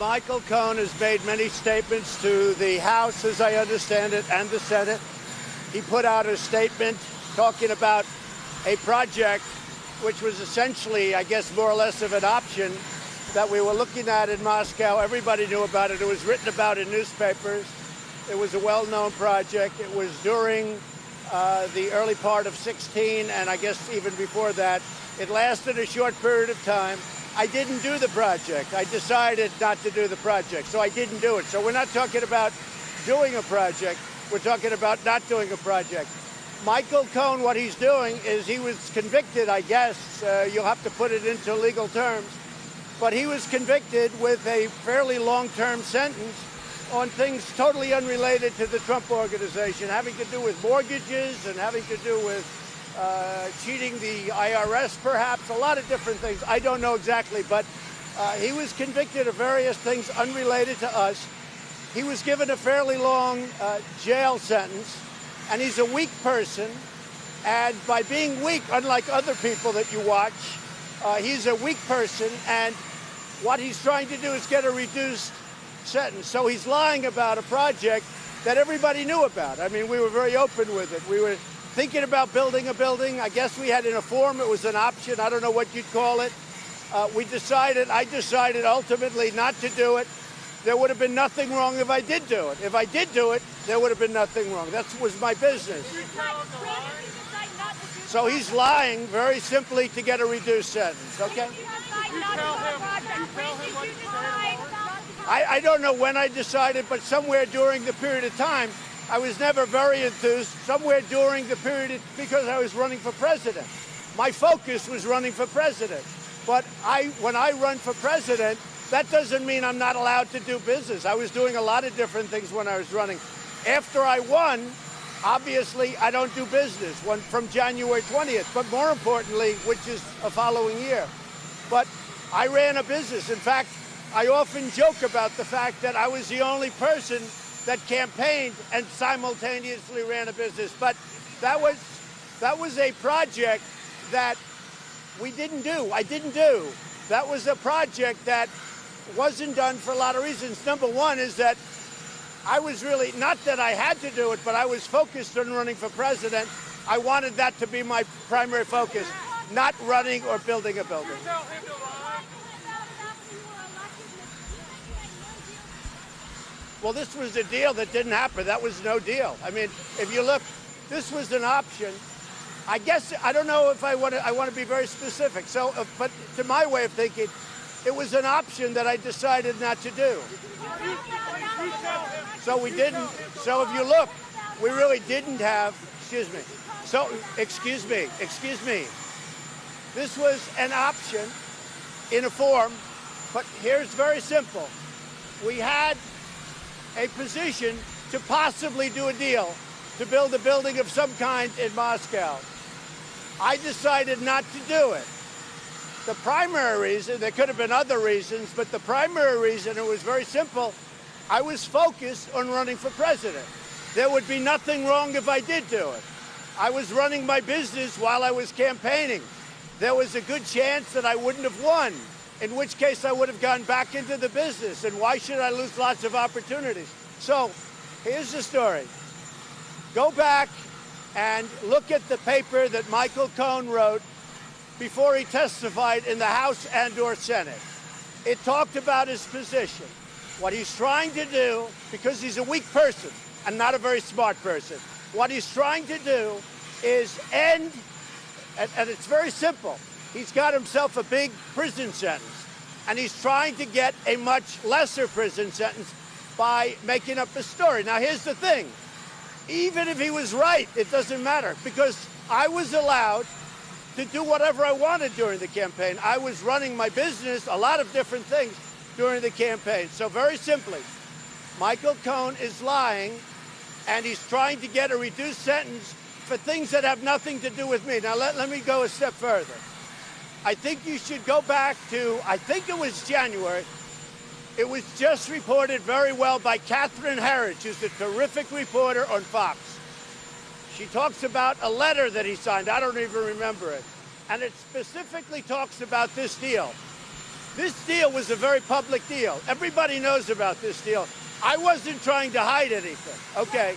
Michael Cohen has made many statements to the House, as I understand it, and the Senate. He put out a statement talking about a project which was essentially, I guess, more or less of an option that we were looking at in Moscow. Everybody knew about it. It was written about in newspapers. It was a well-known project. It was during the early part of 16, and I guess even before that. It lasted a short period of time. I didn't do the project. I decided not to do the project, so I didn't do it. So we're not talking about doing a project. We're talking about not doing a project. Michael Cohen, what he's doing is he was convicted, I guess, you'll have to put it into legal terms, but he was convicted with a fairly long-term sentence on things totally unrelated to the Trump Organization, having to do with mortgages and having to do with cheating the IRS, perhaps, a lot of different things. I don't know exactly, but he was convicted of various things unrelated to us. He was given a fairly long jail sentence, and he's a weak person. And by being weak, unlike other people that you watch, he's a weak person, and what he's trying to do is get a reduced sentence. So he's lying about a project that everybody knew about. I mean, we were very open with it. We were thinking about building a building. I guess we had in a form, it was an option. I don't know what you'd call it. I decided ultimately not to do it. There would have been nothing wrong if I did do it. If I did do it, there would have been nothing wrong. That was my business. So he's lying very simply to get a reduced sentence, okay? I don't know when I decided, but somewhere during the period of time, I was never very enthused, somewhere during the period, because I was running for president. My focus was running for president. But when I run for president, that doesn't mean I'm not allowed to do business. I was doing a lot of different things when I was running. After I won, obviously, I don't do business from January 20th, but more importantly, which is a following year. But I ran a business. In fact, I often joke about the fact that I was the only person that campaigned and simultaneously ran a business. But that was a project that we didn't do. I didn't do. That was a project that wasn't done for a lot of reasons. Number one is that I was really, not that I had to do it, but I was focused on running for president. I wanted that to be my primary focus, not running or building a building. Well, this was a deal that didn't happen. That was no deal. I mean, if you look, this was an option. I guess, I don't know if I want to be very specific. So, but to my way of thinking, it was an option that I decided not to do. So we didn't, so if you look, we really didn't have, excuse me. So, excuse me. This was an option in a form, but here's very simple. We had a position to possibly do a deal to build a building of some kind in Moscow. I decided not to do it. The primary reason, there could have been other reasons, but the primary reason, it was very simple. I was focused on running for president. There would be nothing wrong if I did do it. I was running my business while I was campaigning. There was a good chance that I wouldn't have won, in which case I would have gone back into the business. And why should I lose lots of opportunities? So here's the story. Go back and look at the paper that Michael Cohen wrote before he testified in the House and/or Senate. It talked about his position. What he's trying to do, because he's a weak person and not a very smart person, what he's trying to do is end, and it's very simple. He's got himself a big prison sentence, and he's trying to get a much lesser prison sentence by making up a story. Now, here's the thing. Even if he was right, it doesn't matter, because I was allowed to do whatever I wanted during the campaign. I was running my business, a lot of different things during the campaign. So very simply, Michael Cohen is lying, and he's trying to get a reduced sentence for things that have nothing to do with me. Now, let me go a step further. I think you should go back to, I think it was January. It was just reported very well by Catherine Herridge, who's a terrific reporter on Fox. She talks about a letter that he signed. I don't even remember it. And it specifically talks about this deal. This deal was a very public deal. Everybody knows about this deal. I wasn't trying to hide anything, okay?